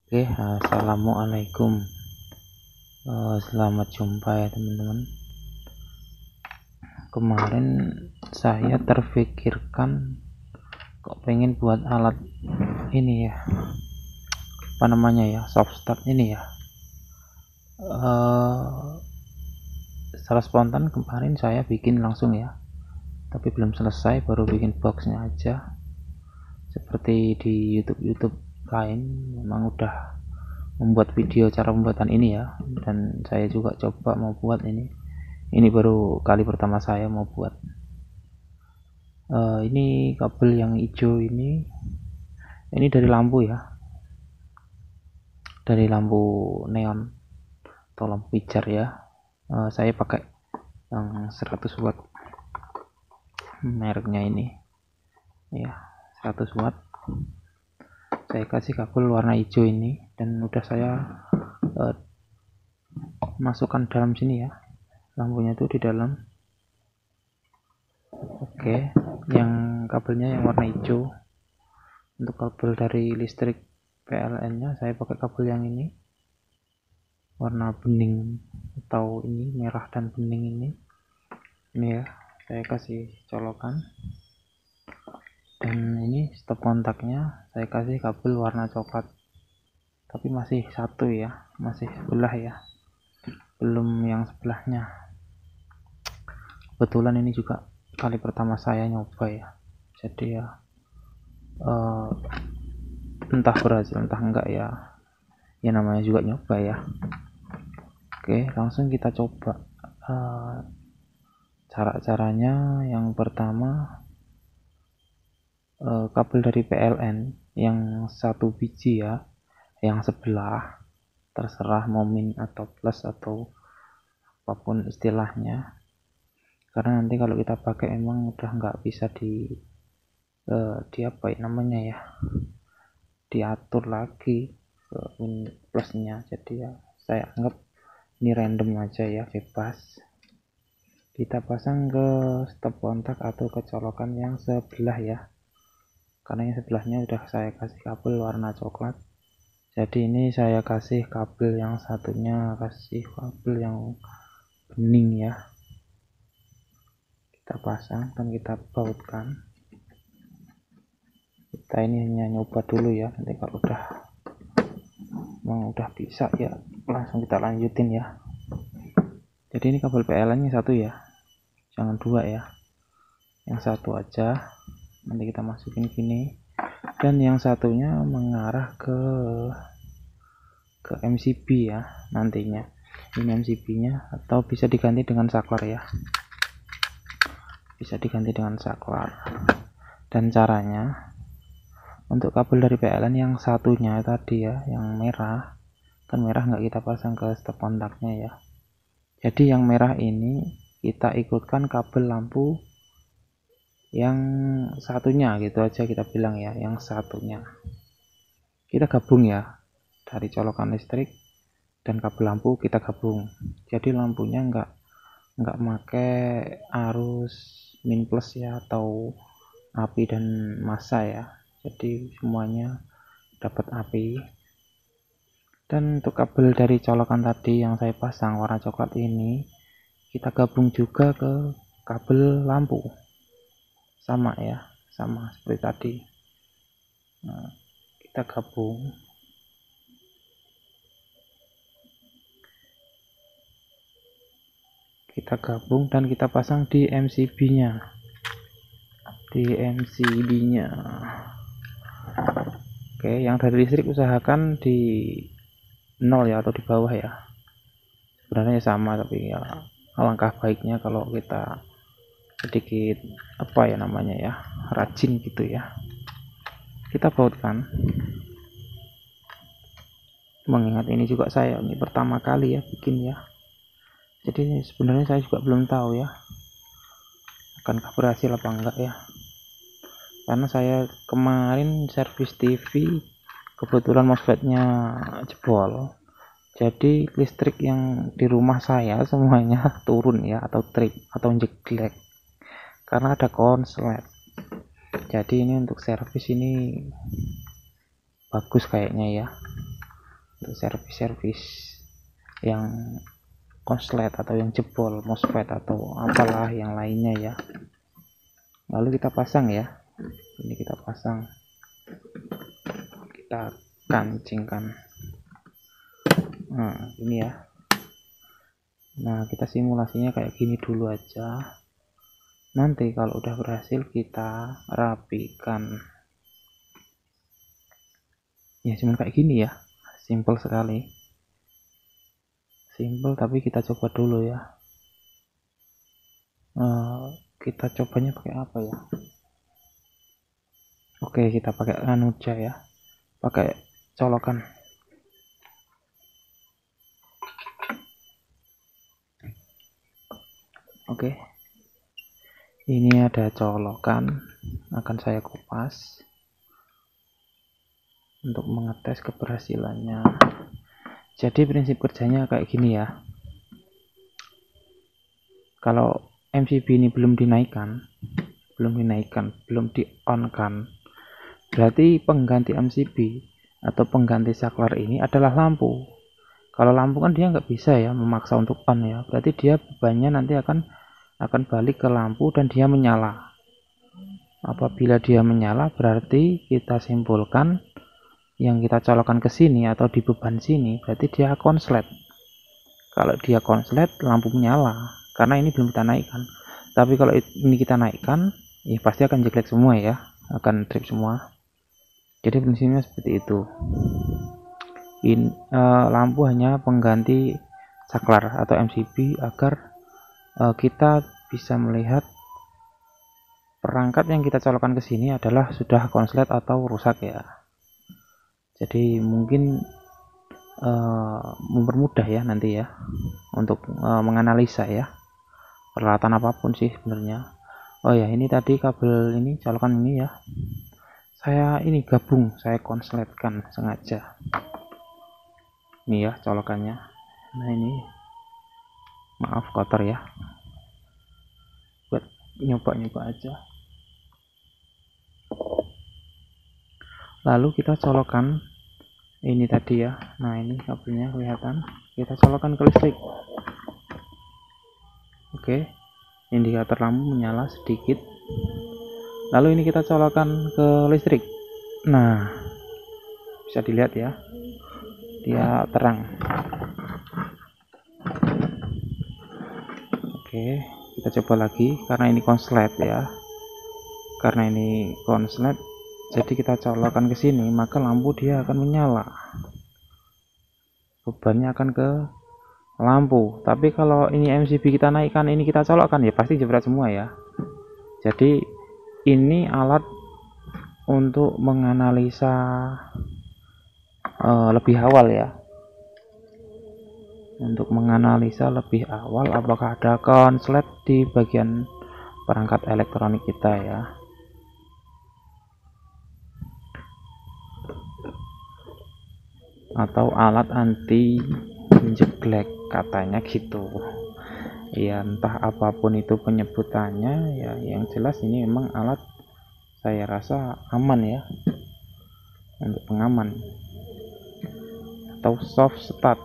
Oke, assalamualaikum. Selamat jumpa ya teman-teman. Kemarin saya terpikirkan kok pengen buat alat ini ya, apa namanya ya, soft start ini ya. Secara spontan kemarin saya bikin langsung ya, tapi belum selesai, baru bikin boxnya aja. Seperti di YouTube lain, memang udah membuat video cara pembuatan ini ya, dan saya juga coba mau buat ini baru kali pertama saya mau buat. Ini kabel yang hijau ini dari lampu ya, dari lampu neon atau lampu pijar ya. Saya pakai yang 100 watt, mereknya ini ya, 100 watt. Saya kasih kabel warna hijau ini, dan udah saya masukkan dalam sini ya, lampunya tuh di dalam. Oke, yang kabelnya yang warna hijau. Untuk kabel dari listrik PLN nya saya pakai kabel yang ini, warna bening atau ini merah dan bening ini ya. Saya kasih colokan, dan ini stop kontaknya saya kasih kabel warna coklat, tapi masih satu ya, masih sebelah ya, belum yang sebelahnya. Kebetulan ini juga kali pertama saya nyoba ya, jadi ya entah berhasil entah enggak ya, namanya juga nyoba ya. Oke, langsung kita coba. Cara-caranya yang pertama, kabel dari PLN yang satu biji ya, yang sebelah, terserah mau min atau plus atau apapun istilahnya, karena nanti kalau kita pakai emang udah nggak bisa di apa ya namanya ya, diatur lagi ke min plusnya. Jadi ya saya anggap ini random aja ya, bebas. Kita pasang ke stop kontak atau ke colokan yang sebelah ya, karena yang sebelahnya udah saya kasih kabel warna coklat. Jadi ini saya kasih kabel yang satunya, kasih kabel yang bening ya. Kita pasang dan kita bautkan. Kita ini hanya nyoba dulu ya, nanti kalau udah bisa ya langsung kita lanjutin ya. Jadi ini kabel PLN nya satu ya, jangan dua ya, yang satu aja. Nanti kita masukin gini, dan yang satunya mengarah ke MCB ya nantinya. Ini MCB nya, atau bisa diganti dengan saklar ya, bisa diganti dengan saklar. Dan caranya, untuk kabel dari PLN yang satunya tadi ya, yang merah, kan merah nggak kita pasang ke stop kontaknya ya, jadi yang merah ini kita ikutkan kabel lampu yang satunya, gitu aja kita bilang ya, yang satunya kita gabung ya, dari colokan listrik dan kabel lampu kita gabung. Jadi lampunya nggak make arus min plus ya, atau api dan massa ya, jadi semuanya dapat api. Dan untuk kabel dari colokan tadi yang saya pasang warna coklat ini, kita gabung juga ke kabel lampu, sama ya, sama seperti tadi. Nah, kita gabung dan kita pasang di MCB nya, Oke, yang dari listrik usahakan di 0 ya, atau di bawah ya. Sebenarnya sama, tapi ya alangkah baiknya kalau kita sedikit apa ya namanya ya, rajin gitu ya. Kita bautkan, mengingat ini juga saya ini pertama kali ya bikin ya, jadi sebenarnya saya juga belum tahu ya akankah berhasil apa enggak ya, karena saya kemarin servis TV kebetulan MOSFET-nya jebol, jadi listrik yang di rumah saya semuanya turun ya, atau trip atau jeglek karena ada konslet. Jadi ini untuk servis ini bagus kayaknya ya. untuk servis-servis yang konslet atau yang jebol, MOSFET atau apalah yang lainnya ya. Lalu kita pasang ya, ini kita pasang, kita kancingkan. Nah ini ya. Nah kita simulasinya kayak gini dulu aja, nanti kalau udah berhasil kita rapikan ya. Cuman kayak gini ya, simple sekali, simple, tapi kita coba dulu ya. Kita cobanya pakai apa ya? Oke, kita pakai Anuja ya, pakai colokan. Oke, ini ada colokan, akan saya kupas untuk mengetes keberhasilannya. Jadi prinsip kerjanya kayak gini ya. Kalau MCB ini belum dinaikkan, belum di-on-kan, berarti pengganti MCB atau pengganti saklar ini adalah lampu. Kalau lampu kan dia nggak bisa ya memaksa untuk on ya, berarti dia bebannya nanti akan balik ke lampu dan dia menyala. Apabila dia menyala, berarti kita simpulkan yang kita colokkan ke sini atau di beban sini berarti dia konslet. Kalau dia konslet, lampu menyala karena ini belum kita naikkan. Tapi kalau ini kita naikkan, ya pasti akan jelek semua ya, akan trip semua. Jadi prinsipnya seperti itu. Lampu hanya pengganti saklar atau MCB agar kita bisa melihat perangkat yang kita colokkan ke sini adalah sudah konslet atau rusak ya. Jadi mungkin mempermudah ya nanti ya untuk menganalisa ya, peralatan apapun sih sebenarnya. Oh ya, ini tadi kabel ini colokan ini ya, saya ini gabung, saya konsletkan sengaja. Ini ya colokannya. Nah ini maaf kotor ya, buat nyoba-nyoba aja. Lalu kita colokan ini tadi ya. Nah ini kabelnya kelihatan, kita colokan ke listrik. Oke, indikator lampu menyala sedikit, lalu ini kita colokan ke listrik. Nah bisa dilihat ya, dia terang. Oke, kita coba lagi karena ini konslet ya, karena ini konslet jadi kita colokan ke sini, maka lampu dia akan menyala, bebannya akan ke lampu. Tapi kalau ini MCB kita naikkan, ini kita colokkan, ya pasti jebret semua ya. Jadi ini alat untuk menganalisa lebih awal ya, untuk menganalisa lebih awal apakah ada konslet di bagian perangkat elektronik kita ya. Atau alat anti jeglek katanya gitu ya, entah apapun itu penyebutannya ya, yang jelas ini memang alat saya rasa aman ya, untuk pengaman atau soft start,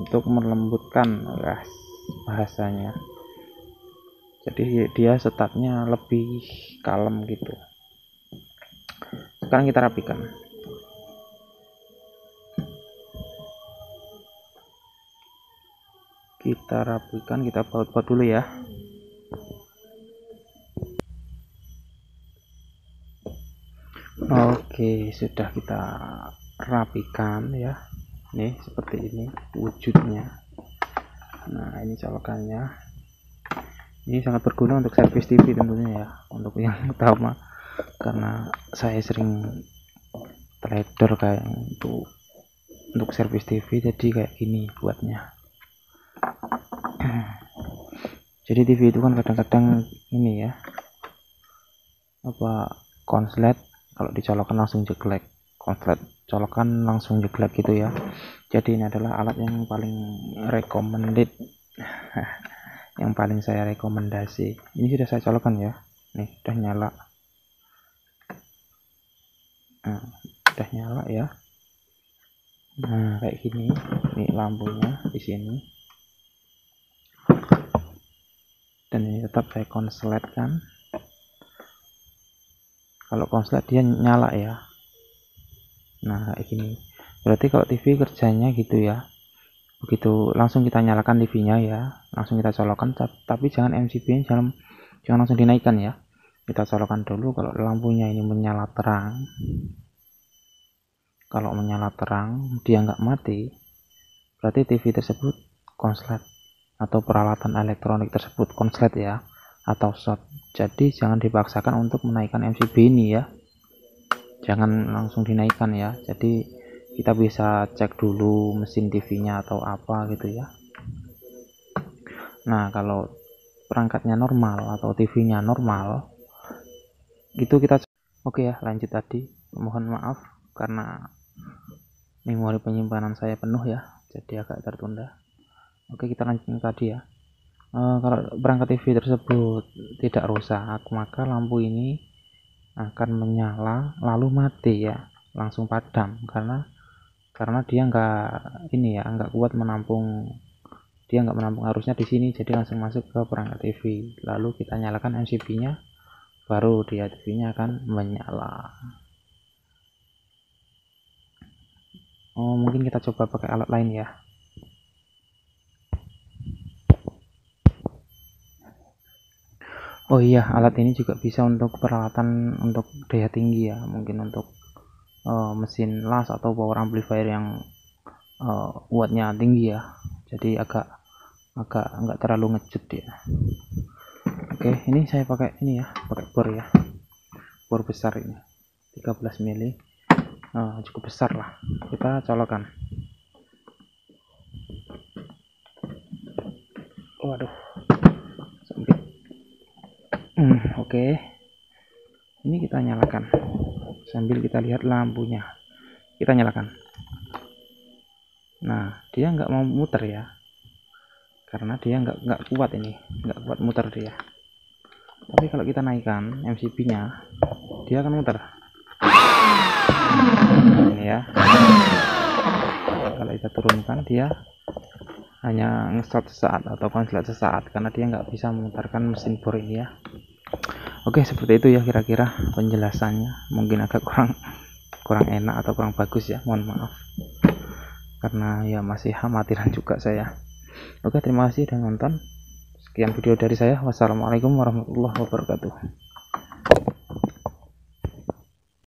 untuk melembutkan bahasanya. Jadi dia startnya lebih kalem gitu. Sekarang kita rapikan. Kita baut-baut dulu ya. Oke, sudah kita rapikan ya. Nih seperti ini wujudnya. Nah ini colokannya. Ini sangat berguna untuk servis TV tentunya ya, untuk yang utama, karena saya sering trader kayak untuk servis TV, jadi kayak gini buatnya. Jadi TV itu kan kadang-kadang ini ya, apa, konslet kalau dicolokkan langsung jeglek, konslet colokan langsung jeglek gitu ya. Jadi ini adalah alat yang paling recommended yang paling saya rekomendasi. Ini sudah saya colokan ya, nih udah nyala. Nah, udah nyala ya. Nah kayak gini, ini lampunya di sini, dan ini tetap saya konsletkan. Kalau konslet dia nyala ya. Nah kayak gini, berarti kalau TV kerjanya gitu ya, begitu langsung kita nyalakan TV-nya ya, langsung kita colokkan, tapi jangan MCB jangan langsung dinaikkan ya. Kita colokkan dulu. Kalau lampunya ini menyala terang, kalau menyala terang dia nggak mati, berarti TV tersebut konslet atau peralatan elektronik tersebut konslet ya, atau short. Jadi jangan dipaksakan untuk menaikkan MCB ini ya, jangan langsung dinaikkan ya. Jadi kita bisa cek dulu mesin TV-nya atau apa gitu ya. Nah kalau perangkatnya normal atau TV-nya normal itu kita oke ya, lanjut tadi. Mohon maaf karena memori penyimpanan saya penuh ya, jadi agak tertunda. Oke, kita lanjutkan tadi ya. Kalau perangkat TV tersebut tidak rusak, maka lampu ini akan menyala lalu mati ya, langsung padam, karena dia nggak kuat menampung, dia nggak menampung arusnya di sini, jadi langsung masuk ke perangkat TV. Lalu kita nyalakan MCB-nya, baru dia TV-nya akan menyala. Mungkin kita coba pakai alat lain ya. Oh iya, alat ini juga bisa untuk peralatan untuk daya tinggi ya, mungkin untuk mesin las atau power amplifier yang wattnya tinggi ya, jadi agak nggak terlalu ngecut ya. Oke, ini saya pakai ini ya, pakai bor ya, bor besar ini 13 mili, cukup besar lah. Kita colokkan. Waduh, sempit. Oke, ini kita nyalakan sambil kita lihat lampunya. Kita nyalakan. Nah dia nggak mau muter ya, karena dia nggak kuat, ini nggak kuat muter dia. Tapi kalau kita naikkan MCB nya, dia akan muter. Ini ya. Kalau kita turunkan, dia hanya nge-start sesaat atau konslet sesaat, karena dia nggak bisa memutarkan mesin bor ini ya. Oke, seperti itu ya kira-kira penjelasannya. Mungkin agak kurang enak atau kurang bagus ya, mohon maaf, karena ya masih amatiran juga saya. Oke, terima kasih sudah nonton. Sekian video dari saya. Wassalamualaikum warahmatullahi wabarakatuh.